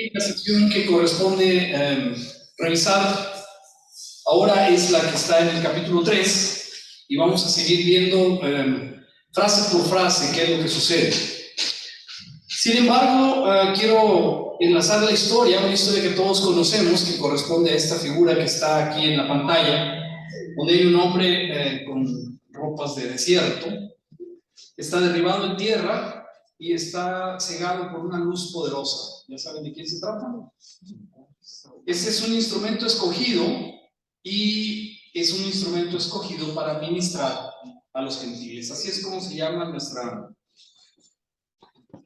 La sección que corresponde revisar ahora es la que está en el capítulo 3 y vamos a seguir viendo frase por frase qué es lo que sucede. Sin embargo, quiero enlazar la historia, una historia que todos conocemos, que corresponde a esta figura que está aquí en la pantalla, donde hay un hombre con ropas de desierto, está derribado en tierra y está cegado por una luz poderosa. ¿Ya saben de quién se trata? Este es un instrumento escogido y es un instrumento escogido para ministrar a los gentiles. Así es como se llama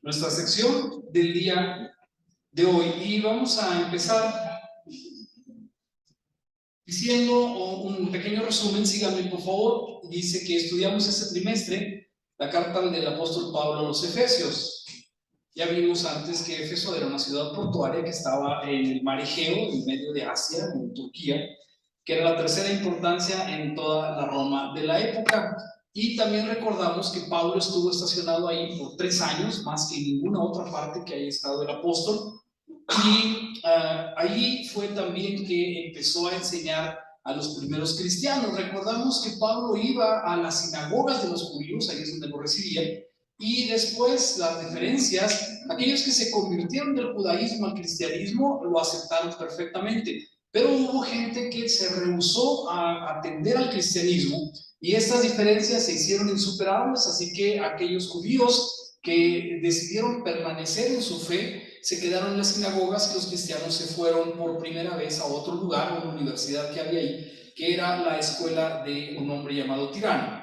nuestra sección del día de hoy. Y vamos a empezar diciendo un pequeño resumen. Síganme, por favor. Dice que estudiamos este trimestre la carta del apóstol Pablo a los Efesios. Ya vimos antes que Éfeso era una ciudad portuaria que estaba en el mar Egeo, en medio de Asia, en Turquía, que era la tercera importancia en toda la Roma de la época. Y también recordamos que Pablo estuvo estacionado ahí por 3 años, más que en ninguna otra parte que haya estado el apóstol. Y ahí fue también que empezó a enseñar a los primeros cristianos. Recordamos que Pablo iba a las sinagogas de los judíos, ahí es donde lo recibía, y después las diferencias, aquellos que se convirtieron del judaísmo al cristianismo lo aceptaron perfectamente, pero hubo gente que se rehusó a atender al cristianismo y estas diferencias se hicieron insuperables, así que aquellos judíos que decidieron permanecer en su fe se quedaron en las sinagogas y los cristianos se fueron por primera vez a otro lugar, a una universidad que había ahí, que era la escuela de un hombre llamado Tirano.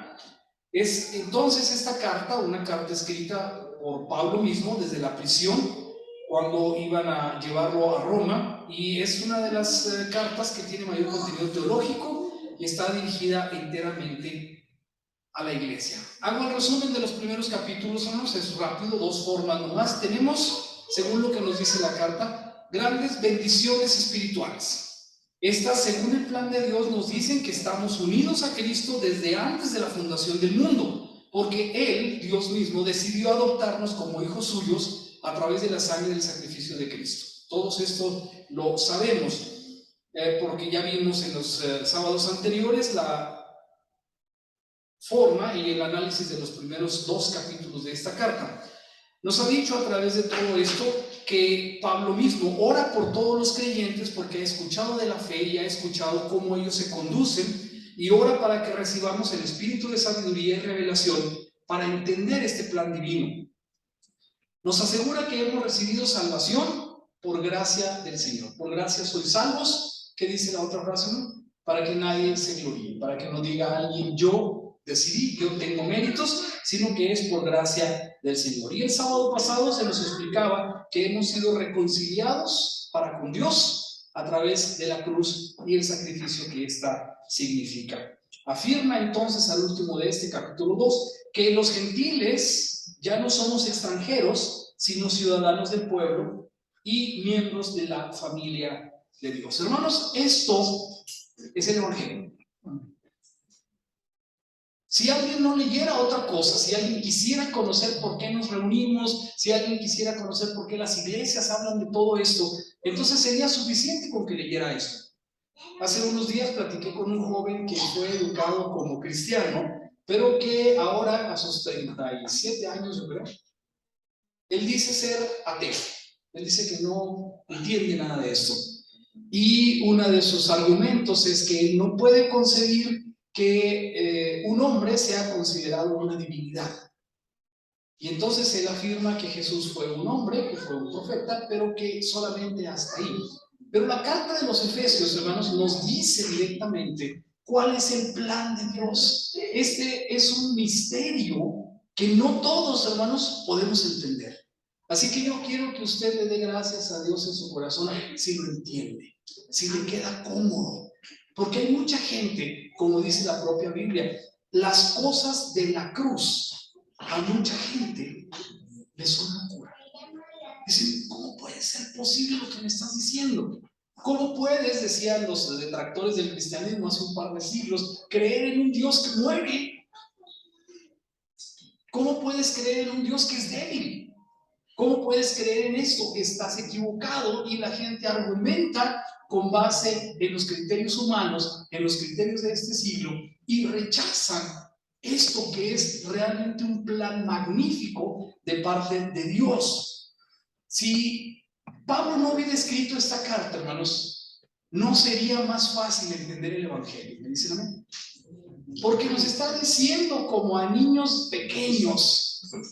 Es entonces esta carta, una carta escrita por Pablo mismo desde la prisión, cuando iban a llevarlo a Roma, y es una de las cartas que tiene mayor contenido teológico y está dirigida enteramente a la iglesia. Hago el resumen de los primeros capítulos, hermanos, es rápido, 2 formas nomás. Tenemos, según lo que nos dice la carta, grandes bendiciones espirituales. Estas, según el plan de Dios, nos dicen que estamos unidos a Cristo desde antes de la fundación del mundo, porque Él, Dios mismo, decidió adoptarnos como hijos suyos a través de la sangre del sacrificio de Cristo. Todos esto lo sabemos, porque ya vimos en los sábados anteriores la forma y el análisis de los primeros 2 capítulos de esta carta. Nos ha dicho a través de todo esto que Pablo mismo ora por todos los creyentes porque ha escuchado de la fe y ha escuchado cómo ellos se conducen, y ora para que recibamos el espíritu de sabiduría y revelación para entender este plan divino. Nos asegura que hemos recibido salvación por gracia del Señor. Por gracia sois salvos. ¿Qué dice la otra frase? Para que nadie se gloríe, para que no diga alguien yo decidí, yo tengo méritos, sino que es por gracia del Señor. Y el sábado pasado se nos explicaba que hemos sido reconciliados para con Dios a través de la cruz y el sacrificio que ésta significa. Afirma entonces al último de este capítulo 2 que los gentiles ya no somos extranjeros, sino ciudadanos del pueblo y miembros de la familia de Dios. Hermanos, esto es el Evangelio. Si alguien no leyera otra cosa, si alguien quisiera conocer por qué nos reunimos, si alguien quisiera conocer por qué las iglesias hablan de todo esto, entonces sería suficiente con que leyera esto. Hace unos días platiqué con un joven que fue educado como cristiano, pero que ahora a sus 37 años, yo creo, él dice ser ateo. Él dice que no entiende nada de esto. Y uno de sus argumentos es que no puede concebir que un hombre sea considerado una divinidad. Y entonces él afirma que Jesús fue un hombre, que fue un profeta, pero que solamente hasta ahí. Pero la carta de los Efesios, hermanos, nos dice directamente cuál es el plan de Dios. Este es un misterio que no todos, hermanos, podemos entender. Así que yo quiero que usted le dé gracias a Dios en su corazón si lo entiende, si le queda cómodo. Porque hay mucha gente, como dice la propia Biblia, las cosas de la cruz a mucha gente le son locura. Dicen, ¿cómo puede ser posible lo que me estás diciendo? ¿Cómo puedes, decían los detractores del cristianismo hace un par de siglos, creer en un Dios que muere? ¿Cómo puedes creer en un Dios que es débil? ¿Cómo puedes creer en esto? Estás equivocado. Y la gente argumenta con base en los criterios humanos, en los criterios de este siglo, y rechazan esto que es realmente un plan magnífico de parte de Dios. Si Pablo no hubiera escrito esta carta, hermanos, no sería más fácil entender el Evangelio. ¿Me dicen amén? Porque nos está diciendo como a niños pequeños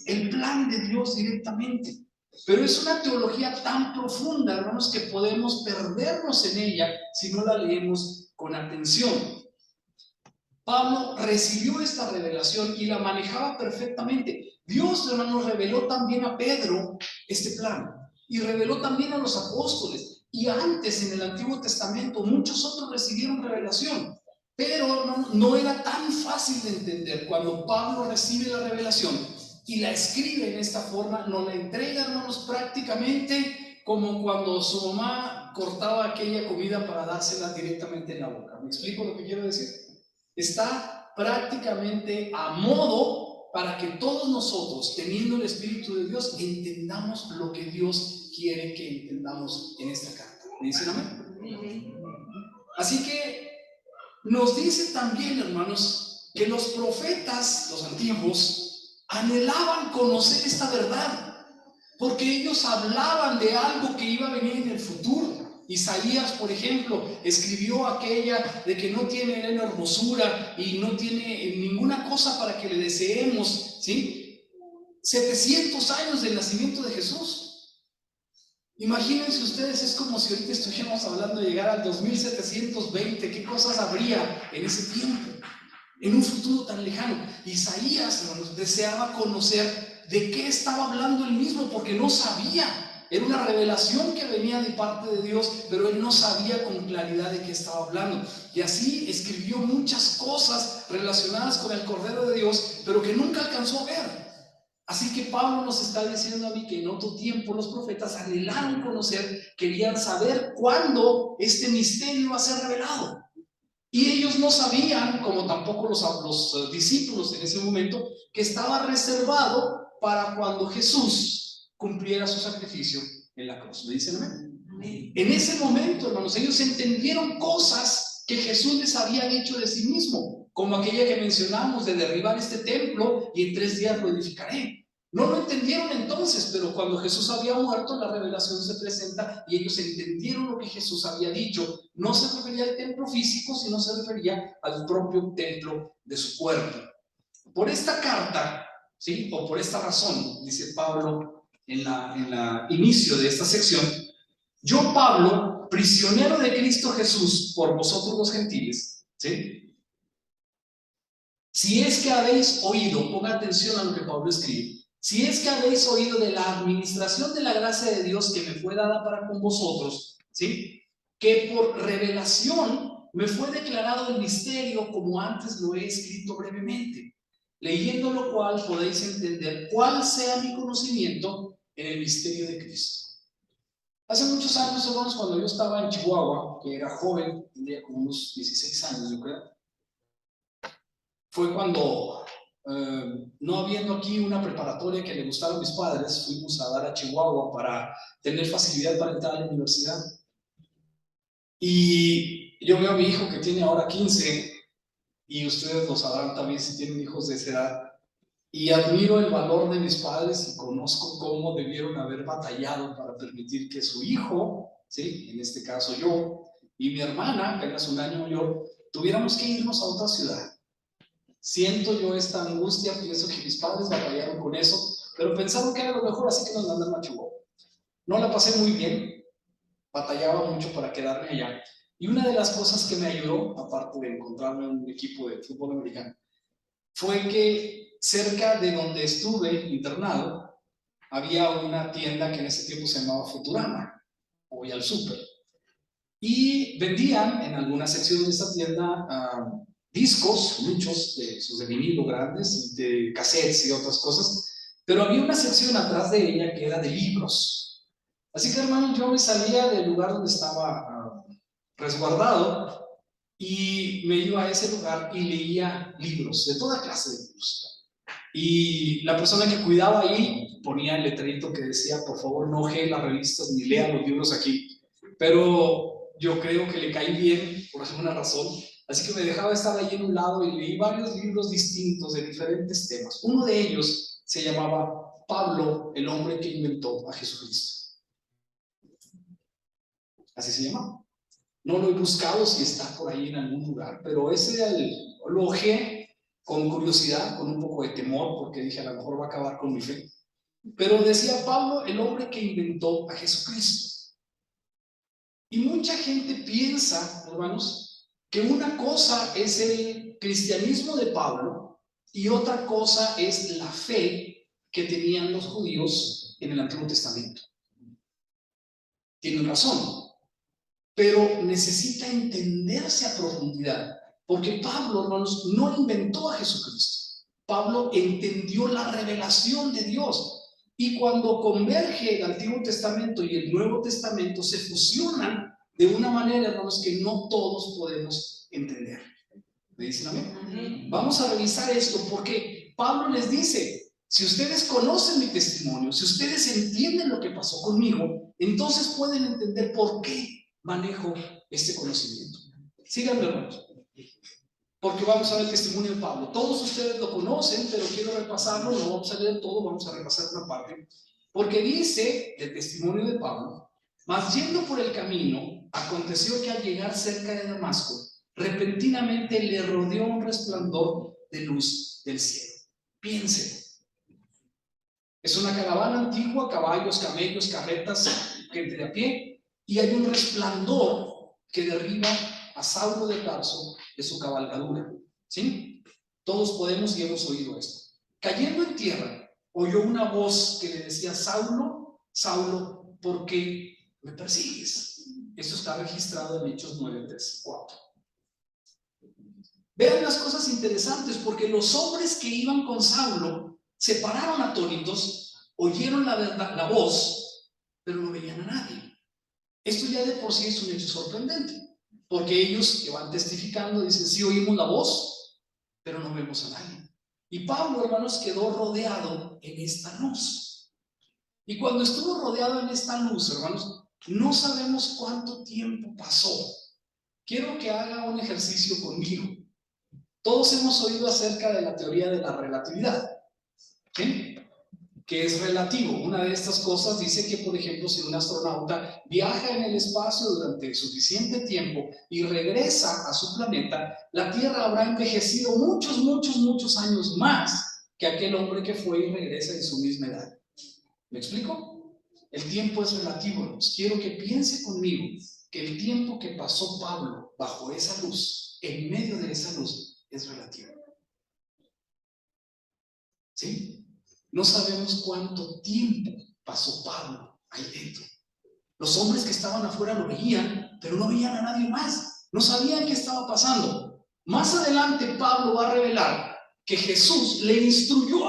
el plan de Dios directamente. Pero es una teología tan profunda, hermanos, que podemos perdernos en ella si no la leemos con atención. Pablo recibió esta revelación y la manejaba perfectamente. Dios, hermanos, reveló también a Pedro este plan y reveló también a los apóstoles. Y antes, en el Antiguo Testamento, muchos otros recibieron revelación. Pero no era tan fácil de entender. Cuando Pablo recibe la revelación y la escribe en esta forma, nos la entrega, hermanos, prácticamente como cuando su mamá cortaba aquella comida para dársela directamente en la boca. ¿Me explico lo que quiero decir? Está prácticamente a modo para que todos nosotros, teniendo el Espíritu de Dios, entendamos lo que Dios quiere que entendamos en esta carta. ¿Me dicen amén? Así que nos dice también, hermanos, que los profetas, los antiguos, anhelaban conocer esta verdad, porque ellos hablaban de algo que iba a venir en el futuro. Isaías, por ejemplo, escribió aquella de que no tiene en hermosura y no tiene ninguna cosa para que le deseemos, ¿sí? 700 años del nacimiento de Jesús. Imagínense ustedes, es como si ahorita estuviéramos hablando de llegar al 2720. ¿Qué cosas habría en ese tiempo? En un futuro tan lejano. Isaías, hermanos, deseaba conocer de qué estaba hablando él mismo, porque no sabía. Era una revelación que venía de parte de Dios, pero él no sabía con claridad de qué estaba hablando. Y así escribió muchas cosas relacionadas con el Cordero de Dios, pero que nunca alcanzó a ver. Así que Pablo nos está diciendo a mí que en otro tiempo los profetas anhelaron conocer, querían saber cuándo este misterio iba a ser revelado. Y ellos no sabían, como tampoco los discípulos en ese momento, que estaba reservado para cuando Jesús cumpliera su sacrificio en la cruz. ¿Me dicen amén? Amén. En ese momento, hermanos, ellos entendieron cosas que Jesús les había dicho de sí mismo, como aquella que mencionamos de derribar este templo y en 3 días lo edificaré. No lo entendieron entonces, pero cuando Jesús había muerto, la revelación se presenta y ellos entendieron lo que Jesús había dicho. No se refería al templo físico, sino se refería al propio templo de su cuerpo. Por esta carta, ¿sí? O por esta razón, dice Pablo en la inicio de esta sección: yo, Pablo, prisionero de Cristo Jesús por vosotros los gentiles, ¿sí? Si es que habéis oído, ponga atención a lo que Pablo escribe. Si es que habéis oído de la administración de la gracia de Dios que me fue dada para con vosotros, ¿sí? Que por revelación me fue declarado el misterio, como antes lo he escrito brevemente, leyendo lo cual podéis entender cuál sea mi conocimiento en el misterio de Cristo. Hace muchos años, hermanos, cuando yo estaba en Chihuahua, que era joven, tenía como unos 16 años, yo creo, fue cuando, no habiendo aquí una preparatoria que le gustara a mis padres, fuimos a dar a Chihuahua para tener facilidad para entrar a la universidad. Y yo veo a mi hijo que tiene ahora 15, y ustedes lo sabrán también si tienen hijos de esa edad, y admiro el valor de mis padres y conozco cómo debieron haber batallado para permitir que su hijo, ¿sí? En este caso yo, y mi hermana, apenas un año mayor, tuviéramos que irnos a otra ciudad. Siento yo esta angustia, pienso que mis padres batallaron con eso, pero pensaron que era lo mejor, así que nos mandaron a Chihuahua. No la pasé muy bien, batallaba mucho para quedarme allá. Y una de las cosas que me ayudó, aparte de encontrarme en un equipo de fútbol americano, fue que cerca de donde estuve internado, había una tienda que en ese tiempo se llamaba Futurama, voy al súper, y vendían en alguna sección de esta tienda discos, muchos de esos de vinilo grandes, de cassettes y otras cosas, pero había una sección atrás de ella que era de libros. Así que, hermanos, yo me salía del lugar donde estaba resguardado y me iba a ese lugar y leía libros, de toda clase de libros. Y la persona que cuidaba ahí, ponía el letrerito que decía, por favor, no ojee las revistas ni lea los libros aquí. Pero yo creo que le caí bien por alguna razón. Así que me dejaba estar ahí en un lado y leí varios libros distintos de diferentes temas. Uno de ellos se llamaba Pablo, el hombre que inventó a Jesucristo. Así se llama. No lo he buscado si está por ahí en algún lugar, pero ese era lo ojé con curiosidad, con un poco de temor, porque dije, a lo mejor va a acabar con mi fe. Pero decía Pablo, el hombre que inventó a Jesucristo. Y mucha gente piensa, hermanos, que una cosa es el cristianismo de Pablo y otra cosa es la fe que tenían los judíos en el Antiguo Testamento. Tienen razón, pero necesita entenderse a profundidad, porque Pablo, hermanos, no inventó a Jesucristo. Pablo entendió la revelación de Dios. Y cuando converge el Antiguo Testamento y el Nuevo Testamento, se fusionan de una manera, hermanos, que no todos podemos entender. ¿Me dicen amén? Vamos a revisar esto porque Pablo les dice, si ustedes conocen mi testimonio, si ustedes entienden lo que pasó conmigo, entonces pueden entender por qué manejo este conocimiento. Síganme, hermanos, porque vamos a ver el testimonio de Pablo. Todos ustedes lo conocen, pero quiero repasarlo. No vamos a leer todo, vamos a repasar una parte. Porque dice el testimonio de Pablo: mas yendo por el camino, aconteció que al llegar cerca de Damasco, repentinamente le rodeó un resplandor de luz del cielo. Piensen, es una caravana antigua, caballos, camellos, carretas, gente de a pie, y hay un resplandor que derriba a Saulo de Tarso de su cabalgadura. ¿Sí? Todos podemos y hemos oído esto. Cayendo en tierra, oyó una voz que le decía: Saulo, Saulo, ¿por qué me persigues? Esto está registrado en Hechos 9, 3, 4. Vean las cosas interesantes, porque los hombres que iban con Saulo se pararon atónitos, oyeron la voz, pero no veían a nadie. Esto ya de por sí es un hecho sorprendente, porque ellos que van testificando dicen: sí oímos la voz, pero no vemos a nadie. Y Pablo, hermanos, quedó rodeado en esta luz. Y cuando estuvo rodeado en esta luz, hermanos, no sabemos cuánto tiempo pasó. Quiero que haga un ejercicio conmigo. Todos hemos oído acerca de la teoría de la relatividad, ¿sí? Que es relativo. Una de estas cosas dice que, por ejemplo, si un astronauta viaja en el espacio durante suficiente tiempo y regresa a su planeta, la Tierra habrá envejecido muchos años más que aquel hombre que fue y regresa en su misma edad. ¿Me explico? El tiempo es relativo, hermanos. Quiero que piense conmigo que el tiempo que pasó Pablo bajo esa luz, en medio de esa luz, es relativo. ¿Sí? No sabemos cuánto tiempo pasó Pablo ahí dentro. Los hombres que estaban afuera lo veían, pero no veían a nadie más. No sabían qué estaba pasando. Más adelante Pablo va a revelar que Jesús le instruyó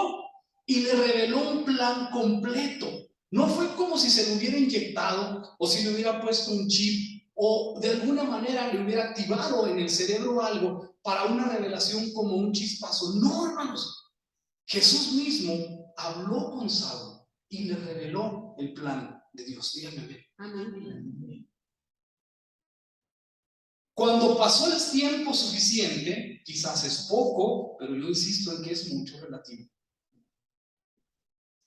y le reveló un plan completo. No fue como si se le hubiera inyectado o si le hubiera puesto un chip o de alguna manera le hubiera activado en el cerebro algo para una revelación como un chispazo. No, hermanos. Jesús mismo habló con Saulo y le reveló el plan de Dios. Díganme. Amén. Cuando pasó el tiempo suficiente, quizás es poco, pero yo insisto en que es mucho relativo.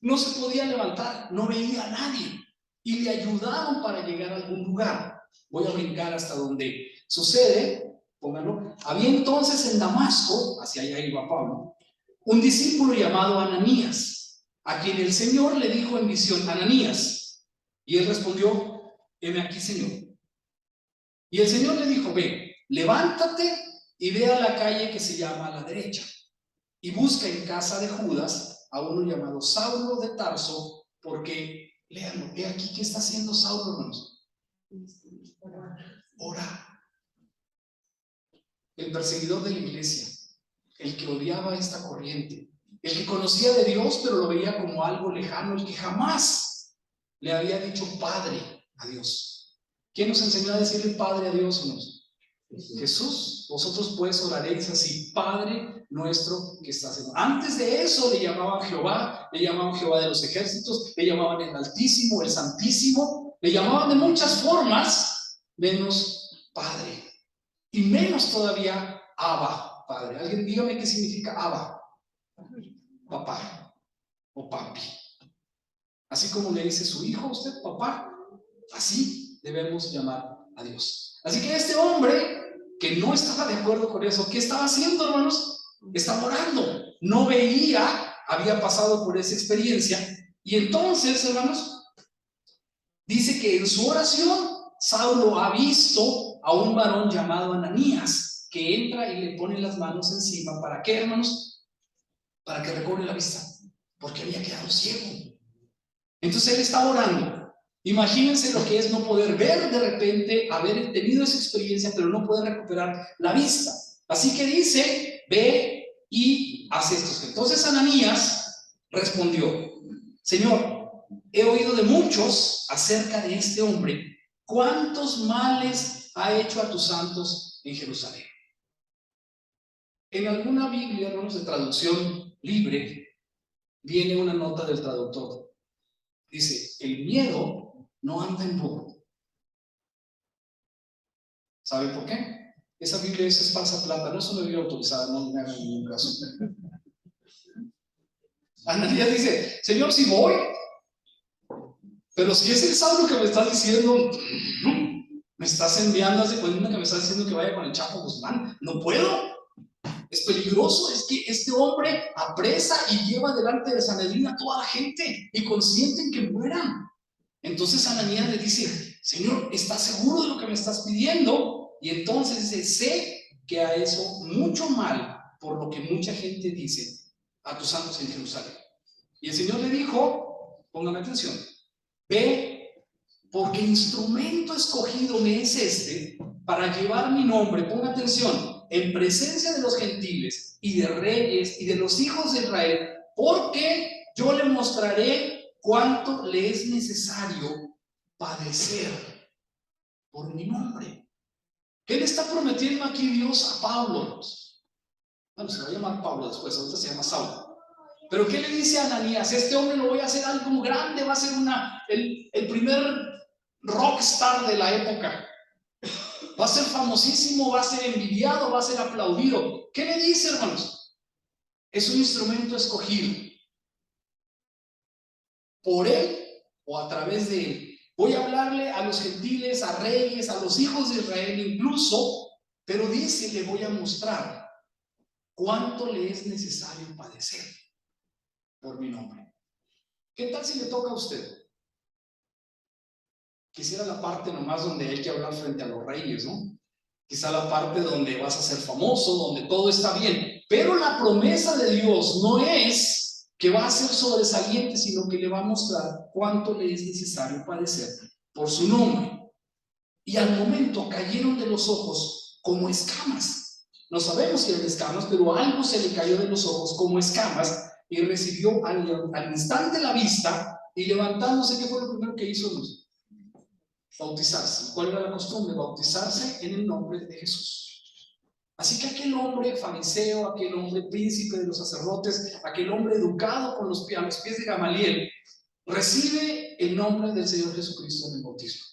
No se podía levantar, no veía a nadie y le ayudaron para llegar a algún lugar. Voy a brincar hasta donde sucede, pónganlo. Había entonces en Damasco, hacia allá iba Pablo, un discípulo llamado Ananías, a quien el Señor le dijo en visión: Ananías. Y él respondió: heme aquí, Señor. Y el Señor le dijo: ve, levántate y ve a la calle que se llama a la derecha, y busca en casa de Judas a uno llamado Saulo de Tarso, porque, léanlo, ve aquí qué está haciendo Saulo, hermanos. Ora. El perseguidor de la iglesia, el que odiaba esta corriente, el que conocía de Dios pero lo veía como algo lejano, el que jamás le había dicho Padre a Dios. ¿Quién nos enseñó a decirle Padre a Dios, hermanos? Jesús. Vosotros pues oraréis así: Padre nuestro que estás en... Antes de eso le llamaban Jehová de los ejércitos, le llamaban el Altísimo, el Santísimo, le llamaban de muchas formas, menos Padre, y menos todavía Abba, Padre. Alguien dígame qué significa Abba. Papá o papi. Así como le dice su hijo a usted, papá, así debemos llamar a Dios. Así que este hombre que no estaba de acuerdo con eso, ¿qué estaba haciendo, hermanos? Estaba orando. No veía, había pasado por esa experiencia. Y entonces, hermanos, dice que en su oración, Saulo ha visto a un varón llamado Ananías, que entra y le pone las manos encima. ¿Para qué, hermanos? Para que recobre la vista, porque había quedado ciego. Entonces él está orando. Imagínense lo que es no poder ver de repente, haber tenido esa experiencia, pero no poder recuperar la vista. Así que dice, ve y haz esto. Entonces Ananías respondió, Señor, he oído de muchos acerca de este hombre, cuántos males ha hecho a tus santos en Jerusalén. En alguna Biblia, hermanos, de traducción libre, viene una nota del traductor. Dice, el miedo no anda en burro. ¿Sabe por qué? Esa Biblia es esparza plata, no es una Biblia autorizada, no me hagan ningún caso. Ananías dice, Señor, si voy, pero si es el Saulo que me estás diciendo, me estás enviando, hace cuenta que me estás diciendo que vaya con el Chapo Guzmán, no puedo. Es peligroso, es que este hombre apresa y lleva delante de Sanedrín a toda la gente y consienten que mueran. Entonces Ananías le dice, Señor, ¿estás seguro de lo que me estás pidiendo? Y entonces dice, sé que ha hecho mucho mal por lo que mucha gente dice a tus santos en Jerusalén. Y el Señor le dijo, póngame atención, ve, porque instrumento escogido me es este para llevar mi nombre, ponga atención, en presencia de los gentiles y de reyes y de los hijos de Israel, porque yo le mostraré cuánto le es necesario padecer por mi nombre. ¿Qué le está prometiendo aquí Dios a Pablo? Bueno, se va a llamar Pablo después, ahorita se llama Saulo. Pero ¿qué le dice a Ananías? Este hombre lo voy a hacer algo grande, va a ser el primer rockstar de la época. Va a ser famosísimo, va a ser envidiado, va a ser aplaudido. ¿Qué le dice, hermanos? Es un instrumento escogido por él o a través de él. Voy a hablarle a los gentiles, a reyes, a los hijos de Israel incluso, pero dice, le voy a mostrar cuánto le es necesario padecer por mi nombre. ¿Qué tal si le toca a usted? Quisiera la parte nomás donde hay que hablar frente a los reyes, ¿no? Quizá la parte donde vas a ser famoso, donde todo está bien. Pero la promesa de Dios no es que va a ser sobresaliente, sino que le va a mostrar cuánto le es necesario padecer por su nombre. Y al momento cayeron de los ojos como escamas. No sabemos si eran escamas, pero algo se le cayó de los ojos como escamas y recibió al instante la vista y levantándose, ¿qué fue lo primero que hizo? Bautizarse. ¿Cuál era la costumbre? Bautizarse en el nombre de Jesús. Así que aquel hombre fariseo, aquel hombre príncipe de los sacerdotes, aquel hombre educado a los pies de Gamaliel, recibe el nombre del Señor Jesucristo en el bautismo.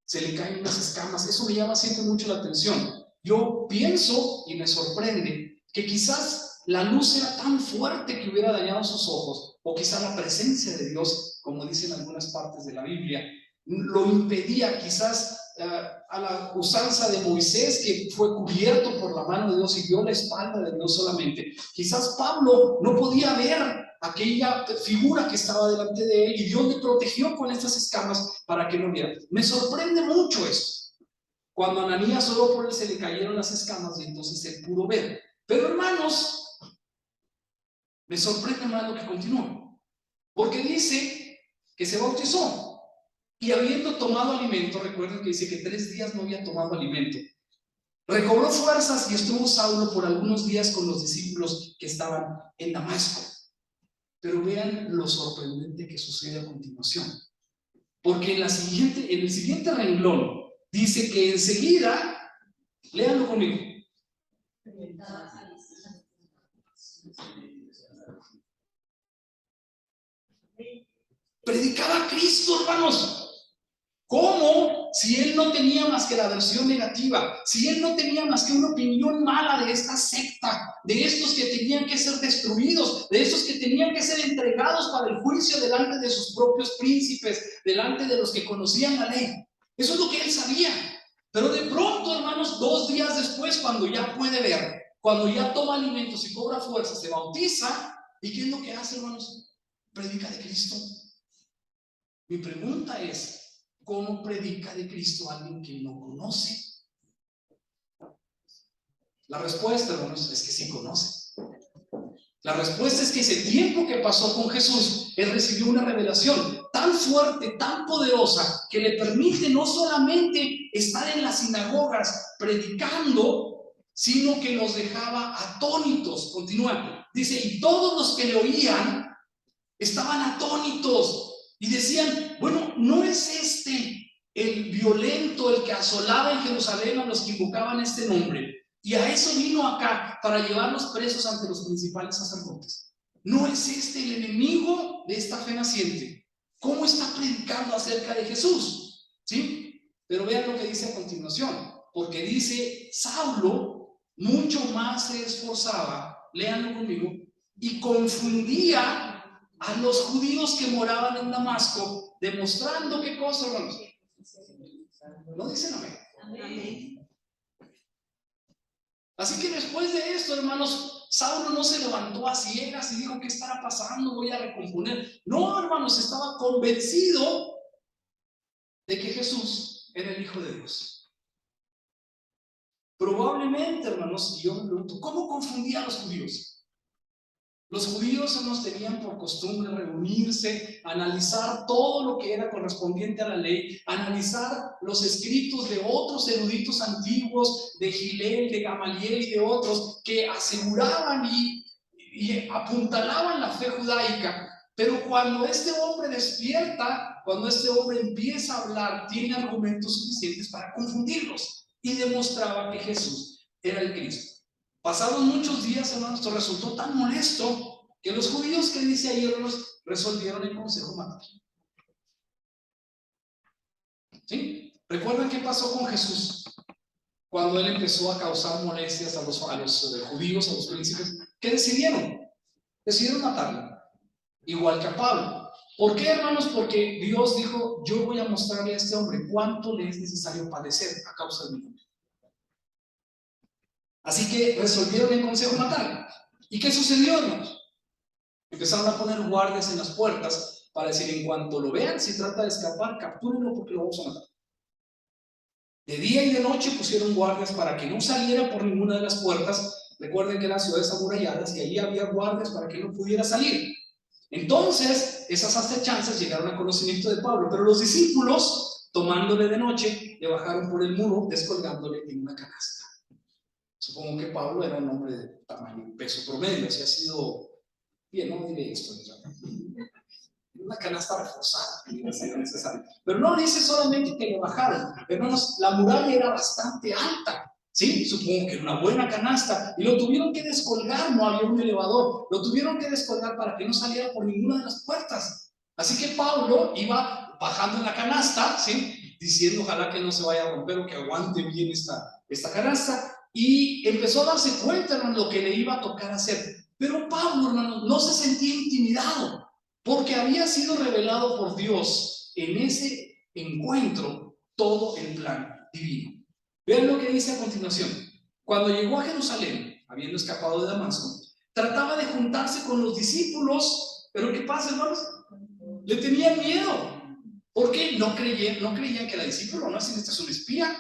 Se le caen unas escamas. Eso me llama siempre mucho la atención. Yo pienso y me sorprende que quizás la luz era tan fuerte que hubiera dañado sus ojos, o quizás la presencia de Dios, como dicen algunas partes de la Biblia, lo impedía. Quizás a la usanza de Moisés, que fue cubierto por la mano de Dios y vio la espalda de Dios solamente. Quizás Pablo no podía ver aquella figura que estaba delante de él y Dios le protegió con estas escamas para que no viera. Me sorprende mucho esto. Cuando Ananías oró por él, se le cayeron las escamas y entonces él pudo ver. Pero hermanos, me sorprende más lo que continúa, porque dice que se bautizó y habiendo tomado alimento, recuerden que dice que 3 días no había tomado alimento, recobró fuerzas y estuvo Saulo por algunos días con los discípulos que estaban en Damasco. Pero vean lo sorprendente que sucede a continuación, porque en el siguiente renglón dice que enseguida, léanlo conmigo, Predicaba a Cristo, hermanos. ¿Cómo? Si él no tenía más que la versión negativa, si él no tenía más que una opinión mala de esta secta, de estos que tenían que ser destruidos, de estos que tenían que ser entregados para el juicio delante de sus propios príncipes, delante de los que conocían la ley. Eso es lo que él sabía. Pero de pronto, hermanos, 2 días después, cuando ya puede ver, cuando ya toma alimentos y cobra fuerza, se bautiza. ¿Y qué es lo que hace, hermanos? Predica de Cristo. Mi pregunta es, ¿cómo predica de Cristo a alguien que no conoce? La respuesta, hermanos, es que sí conoce. La respuesta es que ese tiempo que pasó con Jesús, él recibió una revelación tan fuerte, tan poderosa, que le permite no solamente estar en las sinagogas predicando, sino que los dejaba atónitos. Continúa, dice, y todos los que le oían estaban atónitos. Y decían, bueno, ¿no es este el violento, el que asolaba en Jerusalén a los que invocaban este nombre? Y a eso vino acá, para llevarlos presos ante los principales sacerdotes. ¿No es este el enemigo de esta fe naciente? ¿Cómo está predicando acerca de Jesús? ¿Sí? Pero vean lo que dice a continuación, porque dice, Saulo mucho más se esforzaba, léanlo conmigo, y confundía a los judíos que moraban en Damasco, demostrando qué cosa, hermanos. ¿No dicen amén? Amén. Así que después de esto, hermanos, Saulo no se levantó a ciegas y dijo, ¿qué estará pasando? Voy a recomponer. No, hermanos, estaba convencido de que Jesús era el Hijo de Dios. Probablemente, hermanos, y yo me pregunto, ¿cómo confundía a los judíos? Los judíos nos tenían por costumbre reunirse, analizar todo lo que era correspondiente a la ley, analizar los escritos de otros eruditos antiguos, de Gilel, de Gamaliel y de otros, que aseguraban y apuntalaban la fe judaica. Pero cuando este hombre despierta, cuando este hombre empieza a hablar, tiene argumentos suficientes para confundirlos, y demostraba que Jesús era el Cristo. Pasados muchos días, hermanos, esto resultó tan molesto que los judíos, que dice ahí, hermanos, resolvieron el consejo matar. ¿Sí? ¿Recuerdan qué pasó con Jesús? Cuando él empezó a causar molestias a los judíos, a los príncipes, ¿qué decidieron? Decidieron matarlo, igual que a Pablo. ¿Por qué, hermanos? Porque Dios dijo, yo voy a mostrarle a este hombre cuánto le es necesario padecer a causa de mi nombre. Así que resolvieron el consejo matar. ¿Y qué sucedió, hermanos? Empezaron a poner guardias en las puertas para decir, en cuanto lo vean, si trata de escapar, captúrenlo porque lo vamos a matar. De día y de noche pusieron guardias para que no saliera por ninguna de las puertas. Recuerden que eran ciudades amuralladas y allí había guardias para que no pudiera salir. Entonces, esas acechanzas llegaron a conocimiento de Pablo, pero los discípulos, tomándole de noche, le bajaron por el muro, descolgándole en una canasta. Supongo que Pablo era un hombre de tamaño y peso promedio, si ha sido, bien, no diré esto, una canasta reforzada, pero no dice solamente que le bajaron, hermanos, la muralla era bastante alta, ¿sí? Supongo que era una buena canasta, y lo tuvieron que descolgar, no había un elevador, lo tuvieron que descolgar para que no saliera por ninguna de las puertas. Así que Pablo iba bajando en la canasta, ¿sí? Diciendo, ojalá que no se vaya a romper o que aguante bien esta canasta. Y empezó a darse cuenta, hermano, lo que le iba a tocar hacer. Pero Pablo, hermano, no se sentía intimidado, porque había sido revelado por Dios en ese encuentro todo el plan divino. Vean lo que dice a continuación. Cuando llegó a Jerusalén, habiendo escapado de Damasco, trataba de juntarse con los discípulos, pero ¿qué pasa, hermanos? Le tenían miedo. ¿Por qué? No creían que era discípulo, no, este es un espía.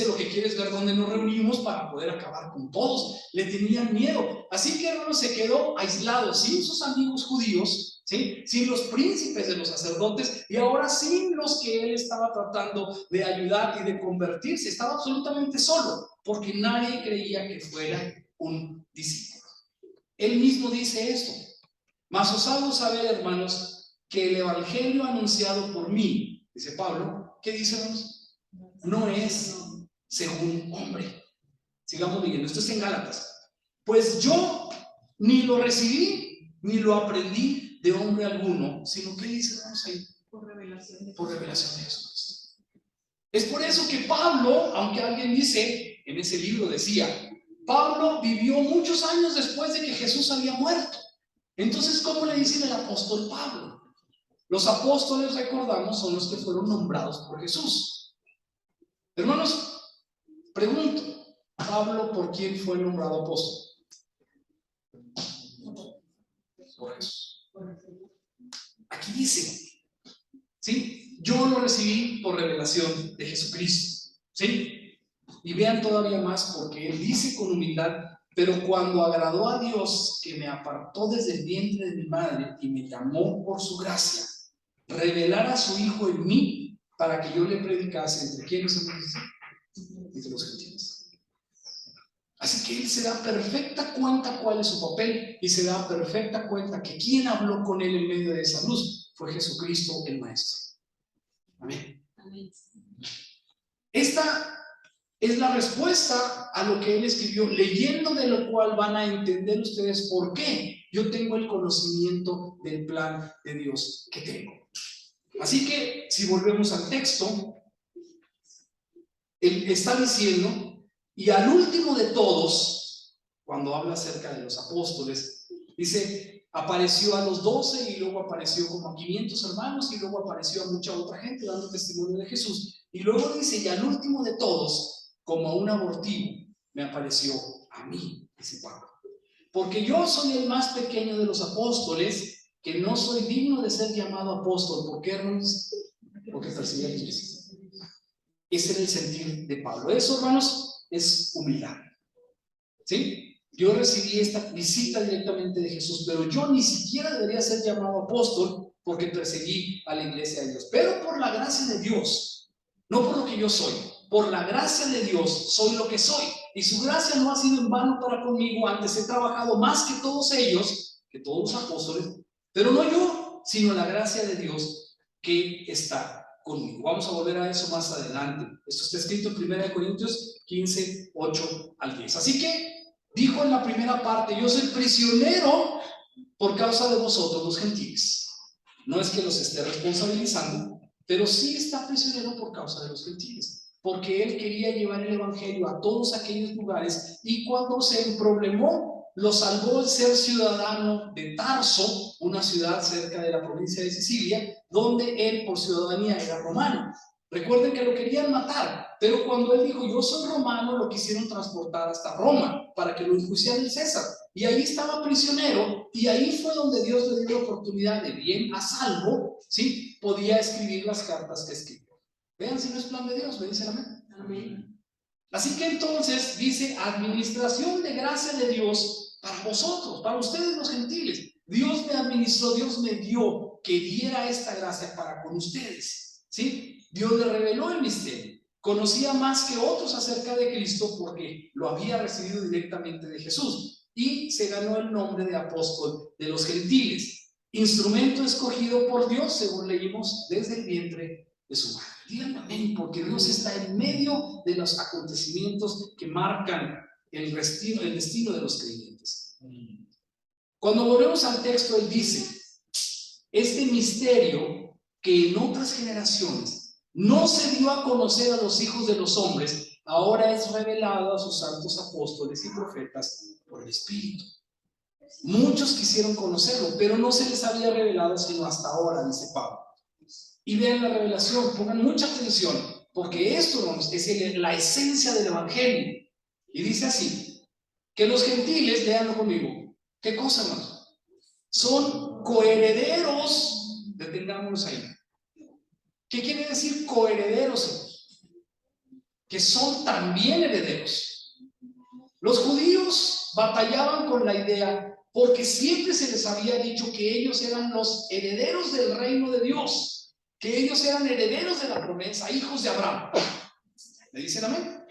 Lo que quiere es ver dónde nos reunimos para poder acabar con todos. Le tenían miedo. Así que, hermanos, se quedó aislado, sin sus amigos judíos, ¿sí? Sin los príncipes de los sacerdotes, y ahora sin los que él estaba tratando de ayudar y de convertirse. Estaba absolutamente solo, porque nadie creía que fuera un discípulo. Él mismo dice esto: mas os hago saber, hermanos, que el evangelio anunciado por mí, dice Pablo, ¿qué dice, hermanos? No es según hombre. Sigamos leyendo, esto es en Gálatas. Pues yo ni lo recibí, ni lo aprendí de hombre alguno, sino que dice, vamos ahí, por revelación de Jesucristo. Es por eso que Pablo, aunque alguien dice, en ese libro decía, Pablo vivió muchos años después de que Jesús había muerto. Entonces, ¿cómo le dicen el apóstol Pablo? Los apóstoles, recordamos, son los que fueron nombrados por Jesús. Hermanos, pregunto, Pablo, ¿por quién fue nombrado apóstol? Por Jesús. Aquí dice, ¿sí? Yo lo recibí por revelación de Jesucristo, ¿sí? Y vean todavía más, porque él dice con humildad, pero cuando agradó a Dios, que me apartó desde el vientre de mi madre y me llamó por su gracia, revelar a su Hijo en mí, para que yo le predicase entre quienes entre los gentiles. Así que él se da perfecta cuenta cuál es su papel, y se da perfecta cuenta que quien habló con él en medio de esa luz fue Jesucristo el Maestro. Amén. Esta es la respuesta a lo que él escribió, leyendo de lo cual van a entender ustedes por qué yo tengo el conocimiento del plan de Dios que tengo. Así que, si volvemos al texto, él está diciendo, y al último de todos, cuando habla acerca de los apóstoles, dice, apareció a los 12 y luego apareció como a 500 hermanos y luego apareció a mucha otra gente dando testimonio de Jesús. Y luego dice, y al último de todos, como a un abortivo, me apareció a mí, dice Pablo. Porque yo soy el más pequeño de los apóstoles, que no soy digno de ser llamado apóstol. ¿Por qué, hermanos? Porque perseguí a la iglesia. Ese era el sentir de Pablo. Eso, hermanos, es humildad. ¿Sí? Yo recibí esta visita directamente de Jesús, pero yo ni siquiera debería ser llamado apóstol porque perseguí a la iglesia de Dios. Pero por la gracia de Dios, no por lo que yo soy, por la gracia de Dios soy lo que soy. Y su gracia no ha sido en vano para conmigo. Antes he trabajado más que todos ellos, que todos los apóstoles, pero no yo, sino la gracia de Dios que está conmigo. Vamos a volver a eso más adelante. Esto está escrito en 1 Corintios 15, 8 al 10. Así que dijo en la primera parte, yo soy prisionero por causa de vosotros los gentiles. No es que los esté responsabilizando, pero sí está prisionero por causa de los gentiles, porque él quería llevar el evangelio a todos aquellos lugares, y cuando se emproblemó, lo salvó el ser ciudadano de Tarso, una ciudad cerca de la provincia de Sicilia, donde él por ciudadanía era romano. Recuerden que lo querían matar, pero cuando él dijo yo soy romano, lo quisieron transportar hasta Roma para que lo enjuiciara el César, y ahí estaba prisionero, y ahí fue donde Dios le dio la oportunidad de, bien a salvo, ¿sí? Podía escribir las cartas que escribió. Vean si no es plan de Dios, me dicen amén. Amén. Así que entonces dice, administración de gracia de Dios para vosotros, para ustedes los gentiles. Dios me administró, Dios me dio que diera esta gracia para con ustedes, ¿sí? Dios le reveló el misterio. Conocía más que otros acerca de Cristo porque lo había recibido directamente de Jesús, y se ganó el nombre de apóstol de los gentiles, instrumento escogido por Dios, según leímos, desde el vientre de su madre. Díganme amén, porque Dios está en medio de los acontecimientos que marcan el destino de los creyentes. Cuando volvemos al texto, él dice, este misterio que en otras generaciones no se dio a conocer a los hijos de los hombres, ahora es revelado a sus santos apóstoles y profetas por el Espíritu. Muchos quisieron conocerlo, pero no se les había revelado sino hasta ahora, dice Pablo. Y vean la revelación, pongan mucha atención, porque esto es la esencia del evangelio. Y dice así, que los gentiles, leanlo conmigo, ¿qué cosa, hermanos? Son coherederos, detengámonos ahí. ¿Qué quiere decir coherederos? Que son también herederos. Los judíos batallaban con la idea, porque siempre se les había dicho que ellos eran los herederos del reino de Dios, que ellos eran herederos de la promesa, hijos de Abraham. ¿Le dicen amén?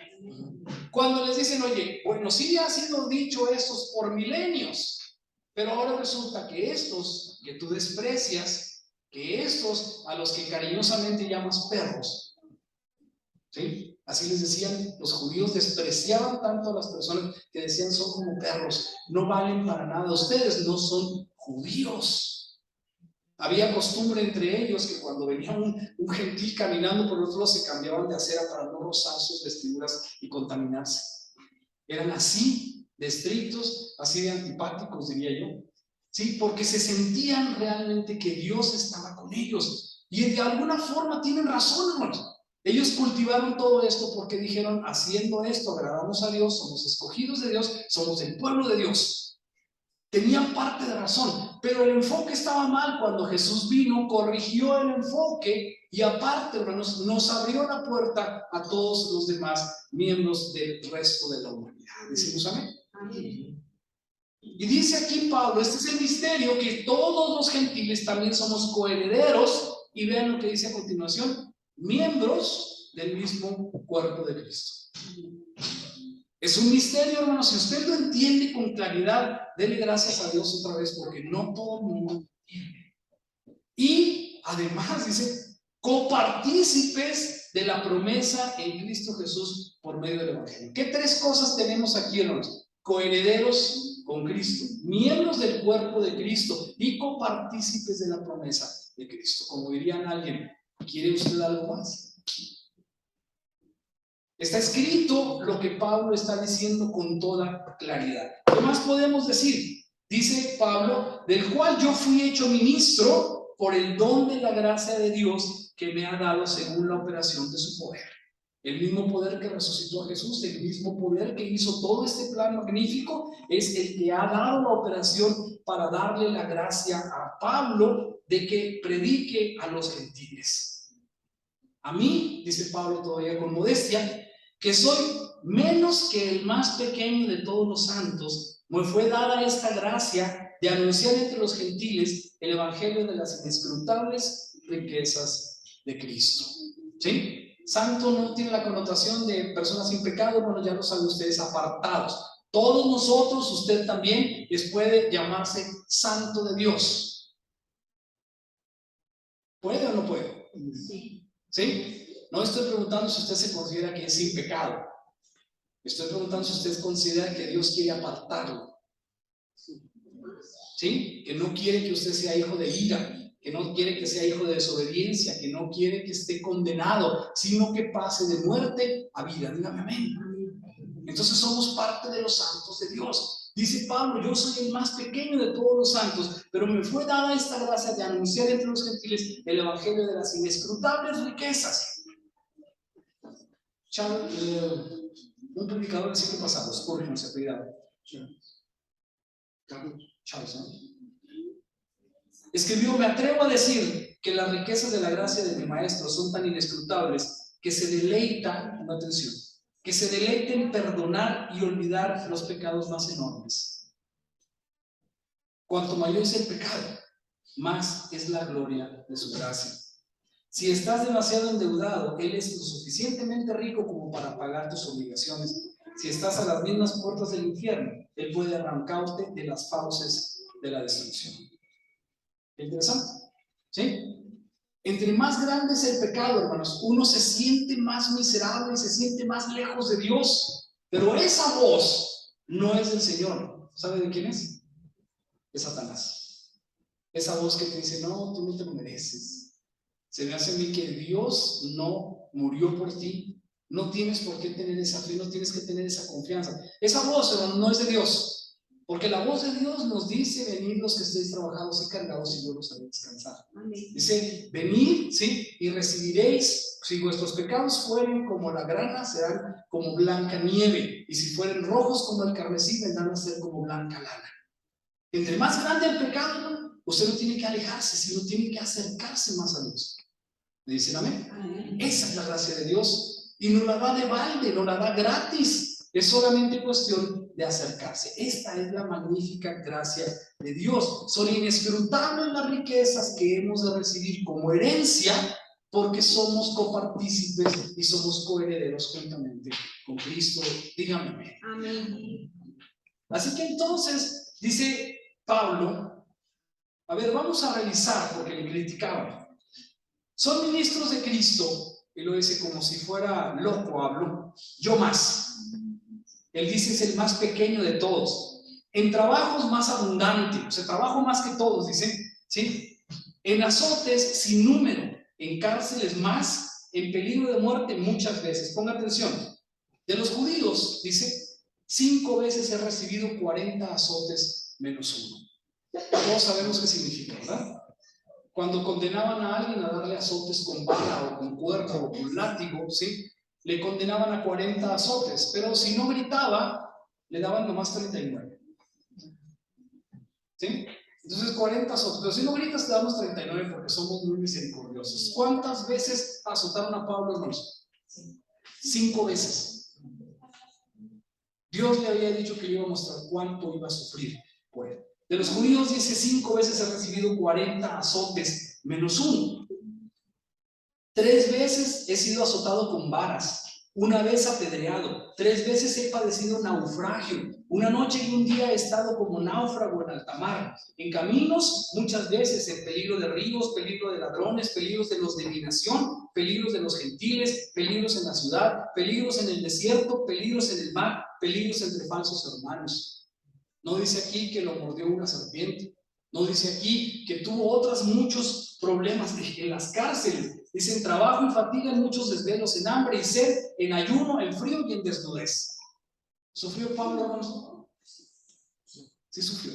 Cuando les dicen, oye, bueno, sí ha sido dicho estos por milenios, pero ahora resulta que estos que tú desprecias, que estos a los que cariñosamente llamas perros, ¿sí? Así les decían, los judíos despreciaban tanto a las personas que decían son como perros, no valen para nada, ustedes no son judíos. Había costumbre entre ellos que cuando venía un gentil caminando por el otro lado se cambiaban de acera para no rozar sus vestiduras y contaminarse. Eran así de estrictos, así de antipáticos, diría yo. ¿Sí? Porque se sentían realmente que Dios estaba con ellos. Y de alguna forma tienen razón, hermanos. Ellos cultivaron todo esto porque dijeron, haciendo esto agradamos a Dios, somos escogidos de Dios, somos el pueblo de Dios. Tenían parte de razón, pero el enfoque estaba mal. Cuando Jesús vino, corrigió el enfoque y aparte, hermanos, nos abrió la puerta a todos los demás miembros del resto de la humanidad. ¿Decimos amén? Amén. Y dice aquí Pablo, este es el misterio, que todos los gentiles también somos coherederos, y vean lo que dice a continuación, miembros del mismo cuerpo de Cristo. Es un misterio, hermanos. Si usted lo entiende con claridad, dele gracias a Dios otra vez, porque no todo el mundo entiende. Y además dice, copartícipes de la promesa en Cristo Jesús por medio del Evangelio. ¿Qué tres cosas tenemos aquí, hermanos? Coherederos con Cristo, miembros del cuerpo de Cristo y copartícipes de la promesa de Cristo. Como dirían alguien, ¿quiere usted algo más? Está escrito lo que Pablo está diciendo con toda claridad. ¿Qué más podemos decir? Dice Pablo, del cual yo fui hecho ministro por el don de la gracia de Dios que me ha dado según la operación de su poder. El mismo poder que resucitó a Jesús, el mismo poder que hizo todo este plan magnífico, es el que ha dado la operación para darle la gracia a Pablo de que predique a los gentiles. A mí, dice Pablo todavía con modestia, que soy menos que el más pequeño de todos los santos, me fue dada esta gracia de anunciar entre los gentiles el evangelio de las inescrutables riquezas de Cristo. ¿Sí? Santo no tiene la connotación de personas sin pecado, bueno, ya lo saben ustedes, apartados. Todos nosotros, usted también, les puede llamarse santo de Dios. ¿Puede o no puede? Sí. ¿Sí? No estoy preguntando si usted se considera que es sin pecado. Estoy preguntando si usted considera que Dios quiere apartarlo. ¿Sí? Que no quiere que usted sea hijo de ira, que no quiere que sea hijo de desobediencia, que no quiere que esté condenado, sino que pase de muerte a vida. Dígame amén. Entonces somos parte de los santos de Dios. Dice Pablo, yo soy el más pequeño de todos los santos, pero me fue dada esta gracia de anunciar entre los gentiles el evangelio de las inescrutables riquezas. Un predicador del siglo pasado, Spurgeon se apellidaba Charles, ¿no? Escribió, me atrevo a decir que las riquezas de la gracia de mi maestro son tan inescrutables que se deleita, atención, que se deleita en perdonar y olvidar los pecados más enormes. Cuanto mayor es el pecado, más es la gloria de su gracia. Si estás demasiado endeudado, Él es lo suficientemente rico como para pagar tus obligaciones. Si estás a las mismas puertas del infierno, Él puede arrancarte de las fauces de la destrucción. ¿Interesante? ¿Sí? Entre más grande es el pecado, hermanos, uno se siente más miserable, se siente más lejos de Dios. Pero esa voz no es del Señor. ¿Sabe de quién es? Es Satanás. Esa voz que te dice, no, tú no te lo mereces. Se me hace a mí que Dios no murió por ti. No tienes por qué tener esa fe, no tienes que tener esa confianza. Esa voz, hermano, no es de Dios. Porque la voz de Dios nos dice, venid los que estéis trabajados y cargados y yo los haré descansar. Dice, venid, ¿sí? Y recibiréis, si vuestros pecados fueren como la grana, serán como blanca nieve. Y si fueren rojos como el carmesí, vendrán a ser como blanca lana. Entre más grande el pecado, ¿no? Usted no tiene que alejarse, sino tiene que acercarse más a Dios. ¿Me dicen amén? Amén. Esa es la gracia de Dios. Y no la da de balde, no la da gratis. Es solamente cuestión de acercarse. Esta es la magnífica gracia de Dios. Son inescrutables las riquezas que hemos de recibir como herencia, porque somos copartícipes y somos coherederos juntamente con Cristo. Dígame amén. Amén. Así que entonces, dice Pablo, a ver, vamos a revisar, porque le criticaban. Son ministros de Cristo, y lo dice como si fuera loco, hablo, yo más. Él dice es el más pequeño de todos. En trabajos más abundante, o sea, trabajo más que todos, dice, ¿sí? En azotes sin número, en cárceles más, en peligro de muerte muchas veces. Ponga atención. De los judíos, dice, 5 veces he recibido 40 azotes menos uno. Todos sabemos qué significa, ¿verdad? Cuando condenaban a alguien a darle azotes con vara o con cuerda o con látigo, ¿sí? Le condenaban a 40 azotes, pero si no gritaba, le daban nomás 39. ¿Sí? Entonces 40 azotes, pero si no gritas te damos 39 porque somos muy misericordiosos. ¿Cuántas veces azotaron a Pablo, hermanos? 5 veces. Dios le había dicho que le iba a mostrar cuánto iba a sufrir por él. De los judíos dice 5 veces he recibido 40 azotes menos uno. 3 veces he sido azotado con varas, 1 vez apedreado, 3 veces he padecido naufragio, 1 noche y 1 día he estado como náufrago en alta mar, en caminos muchas veces, en peligro de ríos, peligro de ladrones, peligros de los de mi nación, peligros de los gentiles, peligros en la ciudad, peligros en el desierto, peligros en el mar, peligros entre falsos hermanos. No dice aquí que lo mordió una serpiente, no dice aquí que tuvo otros muchos problemas en las cárceles. Dice en trabajo y fatiga, en muchos desvelos, en hambre y sed, en ayuno, en frío y en desnudez. ¿Sufrió Pablo, hermanos? Sí sufrió.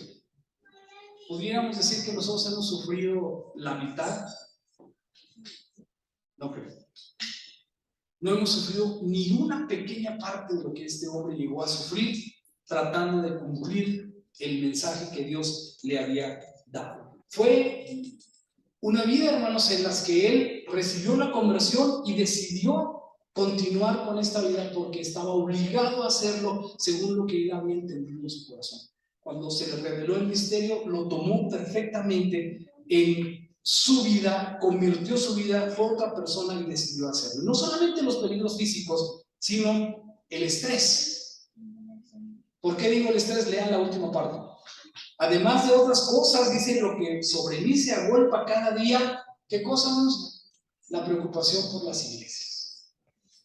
¿Podríamos decir que nosotros hemos sufrido la mitad? No creo. No hemos sufrido ni una pequeña parte de lo que este hombre llegó a sufrir tratando de cumplir el mensaje que Dios le había dado. Fue una vida, hermanos, en las que él recibió la conversión y decidió continuar con esta vida porque estaba obligado a hacerlo según lo que él había entendido en su corazón. Cuando se le reveló el misterio, lo tomó perfectamente en su vida, convirtió su vida, fue otra persona y decidió hacerlo. No solamente los peligros físicos, sino el estrés. ¿Por qué digo el estrés? Lean la última parte. Además de otras cosas, dice lo que sobre mí se agolpa cada día. ¿Qué cosas? La preocupación por las iglesias.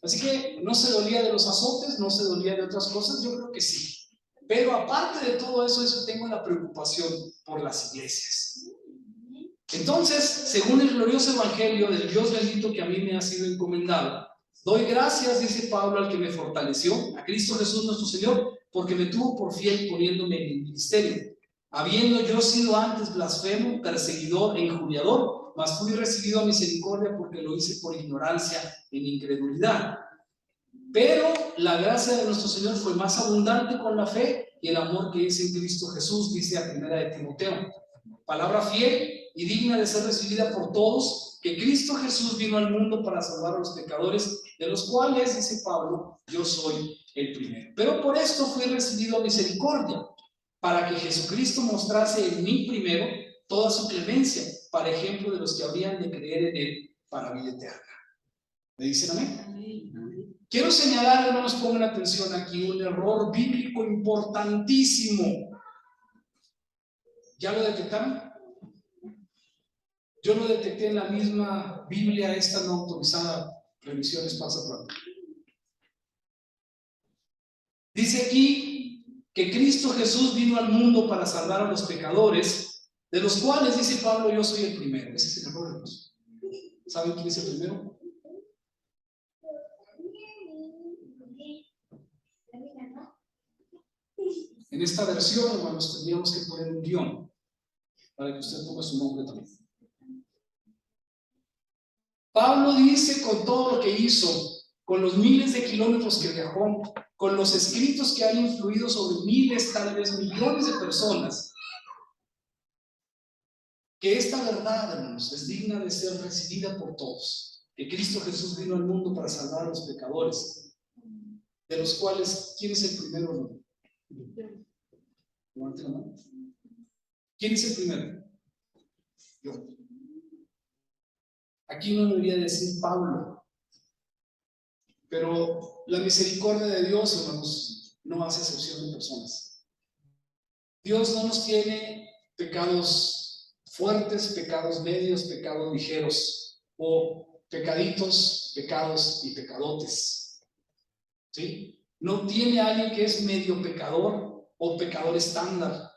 Así que no se dolía de los azotes, no se dolía de otras cosas, yo creo que sí. Pero aparte de todo eso tengo la preocupación por las iglesias. Entonces, según el glorioso evangelio del Dios bendito que a mí me ha sido encomendado, doy gracias, dice Pablo, al que me fortaleció, a Cristo Jesús nuestro Señor, porque me tuvo por fiel poniéndome en el ministerio. Habiendo yo sido antes blasfemo, perseguidor e injuriador, mas fui recibido a misericordia porque lo hice por ignorancia en incredulidad. Pero la gracia de nuestro Señor fue más abundante con la fe y el amor que es en Cristo Jesús, dice a 1 de Timoteo. Palabra fiel y digna de ser recibida por todos, que Cristo Jesús vino al mundo para salvar a los pecadores, de los cuales, dice Pablo, yo soy el primero. Pero por esto fui recibido a misericordia, para que Jesucristo mostrase en mí primero toda su clemencia, para ejemplo de los que habrían de creer en él para vida eterna. ¿Me dicen amén? Amén. Quiero señalar, hermanos, pongan atención aquí, un error bíblico importantísimo. ¿Ya lo detectaron? Yo lo detecté en la misma Biblia, esta no autorizada, revisiones pasa pronto. Dice aquí que Cristo Jesús vino al mundo para salvar a los pecadores, de los cuales, dice Pablo, yo soy el primero. Ese es el error, hermanos. ¿Saben quién es el primero? En esta versión, hermanos, tendríamos que poner un guión para que usted ponga su nombre también. Pablo dice con todo lo que hizo, con los miles de kilómetros que viajó, con los escritos que han influido sobre miles, tal vez millones de personas, que esta verdad, hermanos, es digna de ser recibida por todos, que Cristo Jesús vino al mundo para salvar a los pecadores, de los cuales, ¿quién es el primero? Levante la mano. ¿Quién es el primero? Yo. Aquí no debería decir Pablo, pero la misericordia de Dios, hermanos, no hace excepción de personas. Dios no nos tiene pecados fuertes, pecados medios, pecados ligeros, o pecaditos, pecados y pecadotes. ¿Sí? No tiene alguien que es medio pecador o pecador estándar.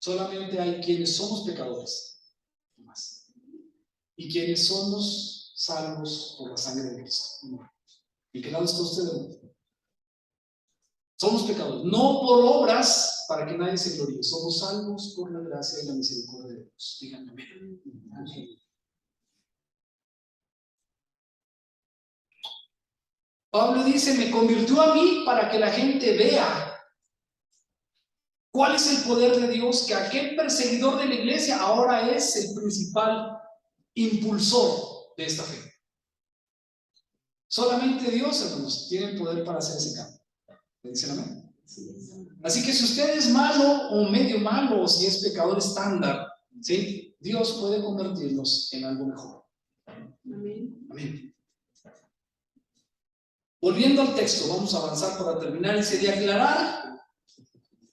Solamente hay quienes somos pecadores, no más. Y quienes somos salvos por la sangre de Cristo. ¿Y qué lado está usted? Somos pecadores, no por obras para que nadie se gloríe. Somos salvos por la gracia y la misericordia de Dios. Díganme amén. Amén. Pablo dice, me convirtió a mí para que la gente vea cuál es el poder de Dios, que aquel perseguidor de la iglesia ahora es el principal impulsor de esta fe. Solamente Dios, hermanos, tiene el poder para hacer ese cambio. ¿Me dicen amén? Así que si usted es malo o medio malo, o si es pecador estándar, ¿sí? Dios puede convertirnos en algo mejor. Amén. Amén. Volviendo al texto, vamos a avanzar para terminar. Dice, de aclarar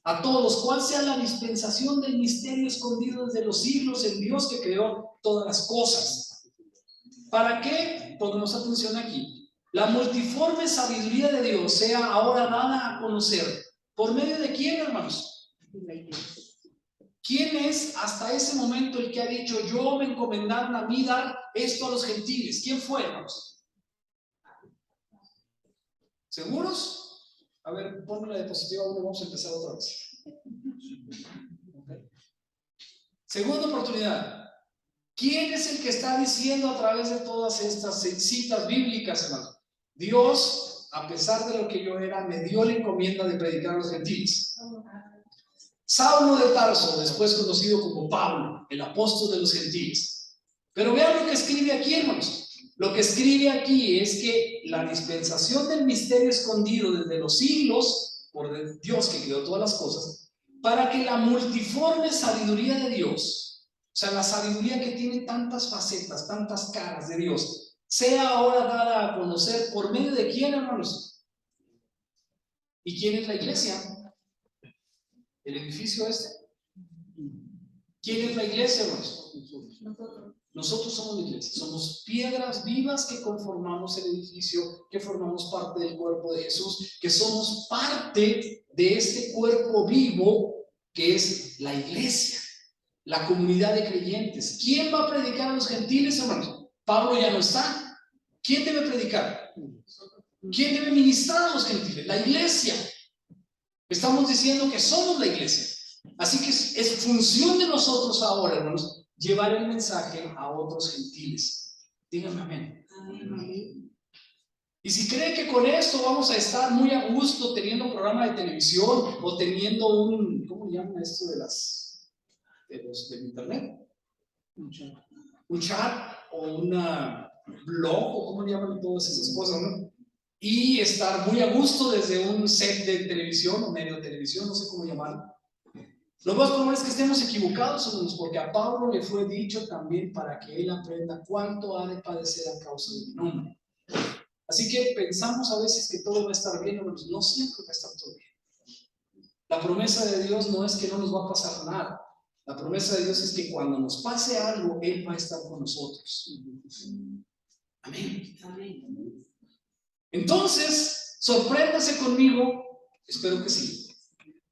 a todos cuál sea la dispensación del misterio escondido desde los siglos en Dios que creó todas las cosas. ¿Para qué? Pongamos atención aquí. La multiforme sabiduría de Dios sea ahora dada a conocer. ¿Por medio de quién, hermanos? ¿Quién es hasta ese momento el que ha dicho, yo me encomendaron a mí dar esto a los gentiles? ¿Quién fue, hermanos? ¿Seguros? A ver, ponme la diapositiva 1, vamos a empezar otra vez. Okay. Segunda oportunidad. ¿Quién es el que está diciendo a través de todas estas citas bíblicas, hermano? Dios, a pesar de lo que yo era, me dio la encomienda de predicar a los gentiles. Saulo de Tarso, después conocido como Pablo, el apóstol de los gentiles. Pero vean lo que escribe aquí, hermanos. Lo que escribe aquí es que la dispensación del misterio escondido desde los siglos, por Dios que creó todas las cosas, para que la multiforme sabiduría de Dios, o sea, la sabiduría que tiene tantas facetas, tantas caras de Dios, sea ahora dada a conocer por medio de quién, hermanos. ¿Y quién es la iglesia? ¿El edificio este? ¿Quién es la iglesia, hermanos? Nosotros somos la iglesia, somos piedras vivas que conformamos el edificio, que formamos parte del cuerpo de Jesús, que somos parte de este cuerpo vivo que es la iglesia, la comunidad de creyentes. ¿Quién va a predicar a los gentiles, hermanos? Pablo ya no está. ¿Quién debe predicar? ¿Quién debe ministrar a los gentiles? La iglesia. Estamos diciendo que somos la iglesia. Así que es función de nosotros ahora, hermanos, llevar el mensaje a otros gentiles. Díganme amén. Amén. Y si cree que con esto vamos a estar muy a gusto teniendo un programa de televisión o teniendo un, ¿cómo llaman esto de del internet? Un chat o una blog o cómo llaman todas esas cosas, ¿no? Y estar muy a gusto desde un set de televisión o medio de televisión, no sé cómo llamarlo. Lo más probable es que estemos equivocados, hermanos, porque a Pablo le fue dicho también para que él aprenda cuánto ha de padecer a causa de mi nombre. Así que pensamos a veces que todo va a estar bien, hermanos. No siempre va a estar todo bien. La promesa de Dios no es que no nos va a pasar nada. La promesa de Dios es que cuando nos pase algo, Él va a estar con nosotros. Amén. Amén. Entonces, sorpréndase conmigo, espero que sí.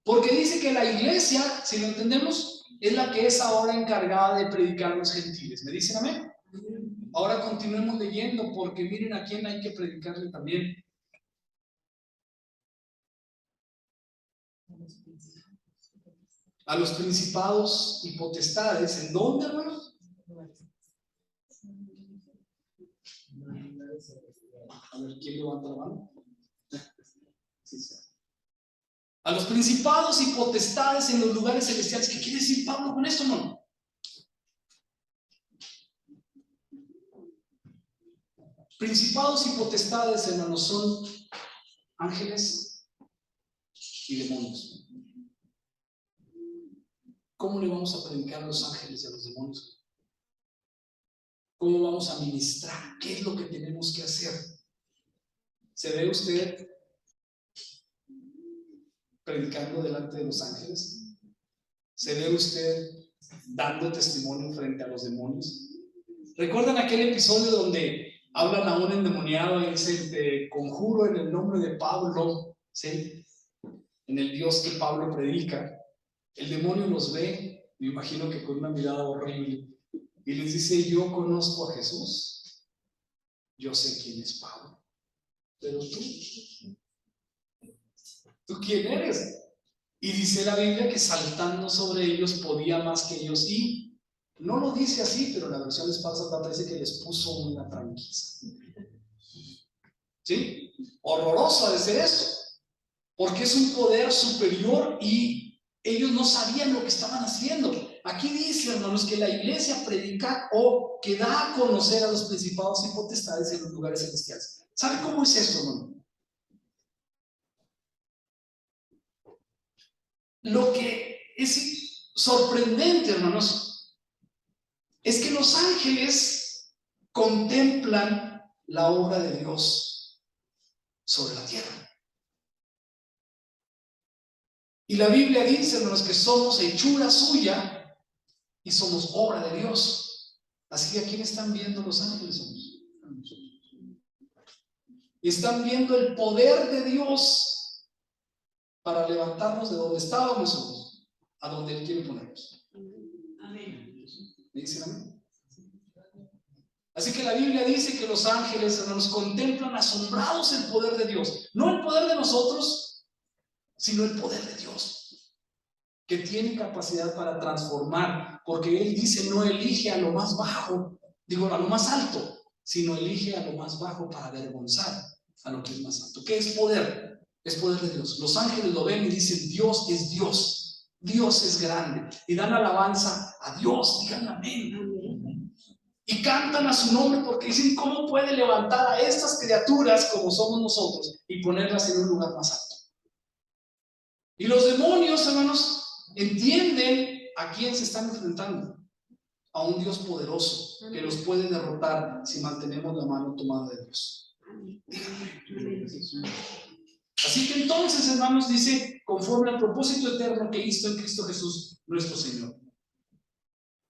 Porque dice que la iglesia, si lo entendemos, es la que es ahora encargada de predicar a los gentiles. ¿Me dicen amén? Ahora continuemos leyendo, porque miren a quién hay que predicarle también. A los principados y potestades. ¿En dónde, hermanos? A ver, ¿quién levanta la mano? Sí, sí. A los principados y potestades en los lugares celestiales. ¿Qué quiere decir Pablo con esto, hermano? Principados y potestades, hermanos, son ángeles y demonios. ¿Cómo le vamos a predicar a los ángeles y a los demonios? ¿Cómo vamos a ministrar? ¿Qué es lo que tenemos que hacer? ¿Se ve usted predicando delante de los ángeles? ¿Se ve usted dando testimonio frente a los demonios? ¿Recuerdan aquel episodio donde hablan a un endemoniado y dicen, te conjuro en el nombre de Pablo, ¿sí? En el Dios que Pablo predica? El demonio los ve, me imagino que con una mirada horrible, y les dice, yo conozco a Jesús, yo sé quién es Pablo, pero ¿tú quién eres? Y dice la Biblia que saltando sobre ellos podía más que ellos, y no lo dice así, pero la versión espalda parece que les puso una tranquiza. ¿Sí? Horroroso de ser esto, porque es un poder superior y ellos no sabían lo que estaban haciendo. Aquí dice, hermanos, que la iglesia predica o que da a conocer a los principados y potestades en los lugares celestiales. ¿Sabe cómo es esto, hermano? Lo que es sorprendente, hermanos, es que los ángeles contemplan la obra de Dios sobre la tierra. Y la Biblia dice, hermanos, que somos hechura suya y somos obra de Dios. Así que ¿a quién están viendo los ángeles, hermanos? Están viendo el poder de Dios para levantarnos de donde estábamos, hermanos, a donde Él quiere ponernos. Amén. ¿Me dicen amén? Así que la Biblia dice que los ángeles, hermanos, contemplan asombrados el poder de Dios. No el poder de nosotros, sino el poder de Dios, que tiene capacidad para transformar, porque Él dice, no elige a lo más bajo, digo, a lo más alto, sino elige a lo más bajo para avergonzar a lo que es más alto. ¿Qué es poder? Es poder de Dios. Los ángeles lo ven y dicen, Dios es Dios, Dios es grande, y dan alabanza a Dios, digan amén. Y cantan a su nombre porque dicen, ¿cómo puede levantar a estas criaturas como somos nosotros y ponerlas en un lugar más alto? Y los demonios, hermanos, entienden a quién se están enfrentando. A un Dios poderoso que los puede derrotar si mantenemos la mano tomada de Dios. Así que entonces, hermanos, dice, conforme al propósito eterno que hizo en Cristo Jesús, nuestro Señor.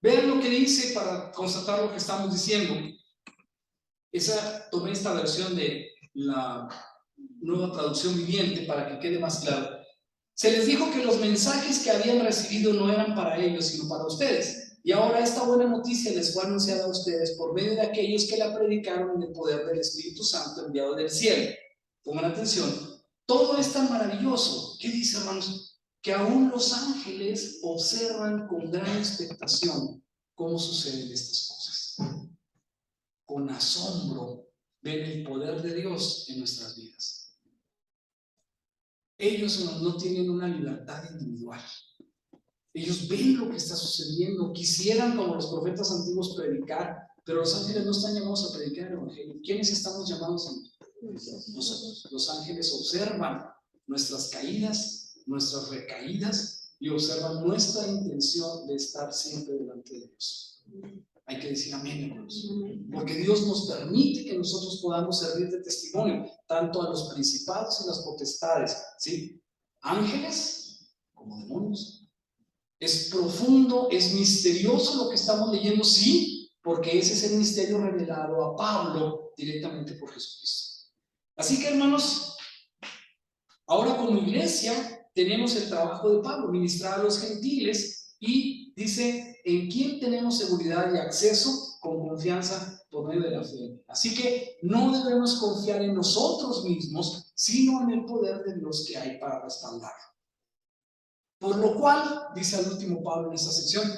Vean lo que dice para constatar lo que estamos diciendo. Tomé esta versión de la Nueva Traducción Viviente para que quede más claro. Se les dijo que los mensajes que habían recibido no eran para ellos, sino para ustedes. Y ahora esta buena noticia les fue anunciada a ustedes por medio de aquellos que la predicaron en el poder del Espíritu Santo enviado del cielo. Pongan atención. Todo es tan maravilloso. ¿Qué dice, hermanos? Que aún los ángeles observan con gran expectación cómo suceden estas cosas. Con asombro ven el poder de Dios en nuestras vidas. Ellos no tienen una libertad individual. Ellos ven lo que está sucediendo, quisieran como los profetas antiguos predicar, pero los ángeles no están llamados a predicar el evangelio. ¿Quiénes estamos llamados a nosotros? Los ángeles observan nuestras caídas, nuestras recaídas y observan nuestra intención de estar siempre delante de Dios. Hay que decir amén, hermanos, porque Dios nos permite que nosotros podamos servir de testimonio tanto a los principados y las potestades, ¿sí? Ángeles como demonios. Es profundo, es misterioso lo que estamos leyendo, sí, porque ese es el misterio revelado a Pablo directamente por Jesucristo. Así que, hermanos, ahora como iglesia tenemos el trabajo de Pablo, ministrar a los gentiles, y dice, ¿en quién tenemos seguridad y acceso? Con confianza por medio de la fe. Así que no debemos confiar en nosotros mismos, sino en el poder de Dios que hay para respaldarlo. Por lo cual, dice al último Pablo en esta sección,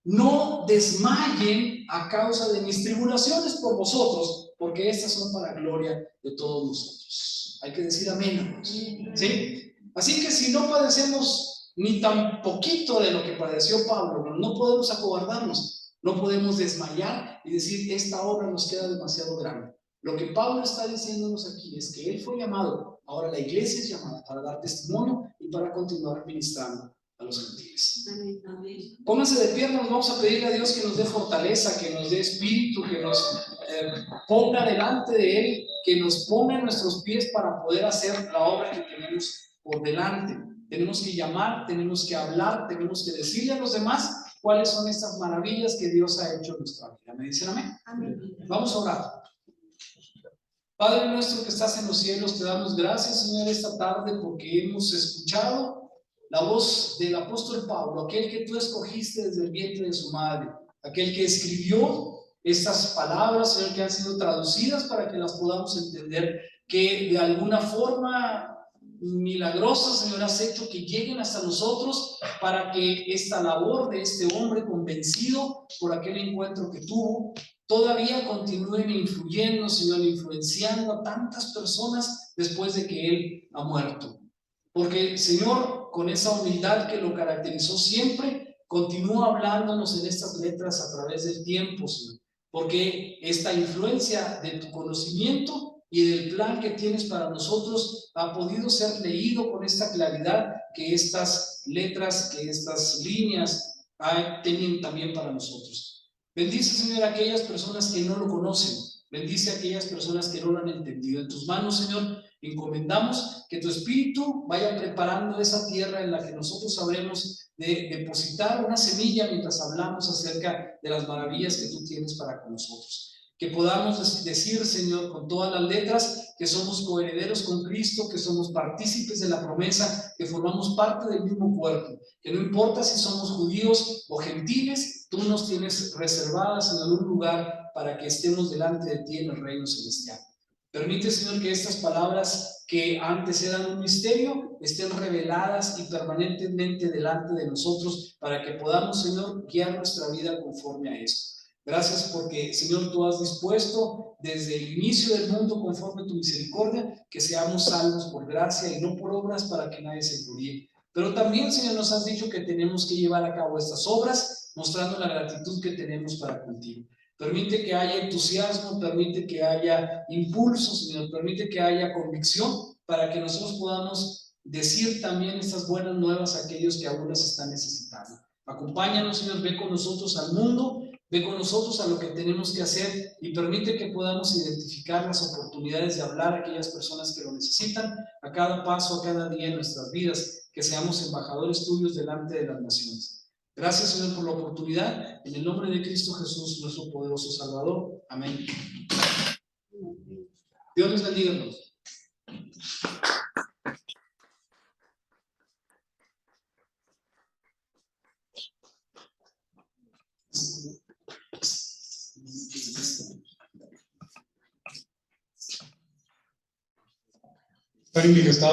no desmayen a causa de mis tribulaciones por vosotros, porque estas son para gloria de todos nosotros. Hay que decir amén, hermanos. ¿Sí? Así que si no padecemos ni tan poquito de lo que padeció Pablo, no podemos acobardarnos, no podemos desmayar y decir, esta obra nos queda demasiado grande. Lo que Pablo está diciéndonos aquí es que él fue llamado, ahora la iglesia es llamada para dar testimonio y para continuar ministrando a los gentiles. Pónganse de pie, nos vamos a pedirle a Dios que nos dé fortaleza, que nos dé espíritu, que nos ponga delante de Él, que nos ponga en nuestros pies para poder hacer la obra que tenemos por delante. Tenemos que llamar, tenemos que hablar, tenemos que decirle a los demás cuáles son estas maravillas que Dios ha hecho en nuestra vida. ¿Me dicen amén? Amén. Vamos a orar. Padre nuestro que estás en los cielos, te damos gracias, Señor, esta tarde porque hemos escuchado la voz del apóstol Pablo, aquel que tú escogiste desde el vientre de su madre, aquel que escribió estas palabras, Señor, que han sido traducidas para que las podamos entender, que de alguna forma milagrosa, Señor, has hecho que lleguen hasta nosotros para que esta labor de este hombre convencido por aquel encuentro que tuvo, todavía continúen influyendo, Señor, influenciando a tantas personas después de que Él ha muerto. Porque, Señor, con esa humildad que lo caracterizó siempre, continúa hablándonos en estas letras a través del tiempo, Señor. Porque esta influencia de tu conocimiento y del plan que tienes para nosotros ha podido ser leído con esta claridad que estas letras, que estas líneas tienen también para nosotros. Bendice, Señor, a aquellas personas que no lo conocen. Bendice a aquellas personas que no lo han entendido. En tus manos, Señor, encomendamos que tu Espíritu vaya preparando esa tierra en la que nosotros sabremos de depositar una semilla mientras hablamos acerca de las maravillas que tú tienes para con nosotros. Que podamos decir, Señor, con todas las letras, que somos coherederos con Cristo, que somos partícipes de la promesa, que formamos parte del mismo cuerpo, que no importa si somos judíos o gentiles, tú nos tienes reservadas en algún lugar para que estemos delante de ti en el reino celestial. Permite, Señor, que estas palabras que antes eran un misterio estén reveladas y permanentemente delante de nosotros para que podamos, Señor, guiar nuestra vida conforme a esto. Gracias porque, Señor, tú has dispuesto desde el inicio del mundo, conforme a tu misericordia, que seamos salvos por gracia y no por obras para que nadie se gloríe. Pero también, Señor, nos has dicho que tenemos que llevar a cabo estas obras, mostrando la gratitud que tenemos para contigo. Permite que haya entusiasmo, permite que haya impulso, Señor, permite que haya convicción para que nosotros podamos decir también estas buenas nuevas a aquellos que aún las están necesitando. Acompáñanos, Señor, ve con nosotros al mundo, ve con nosotros a lo que tenemos que hacer y permite que podamos identificar las oportunidades de hablar a aquellas personas que lo necesitan a cada paso, a cada día en nuestras vidas, que seamos embajadores tuyos delante de las naciones. Gracias, Señor, por la oportunidad. En el nombre de Cristo Jesús, nuestro poderoso Salvador. Amén. Dios les bendiga, hermanos. Está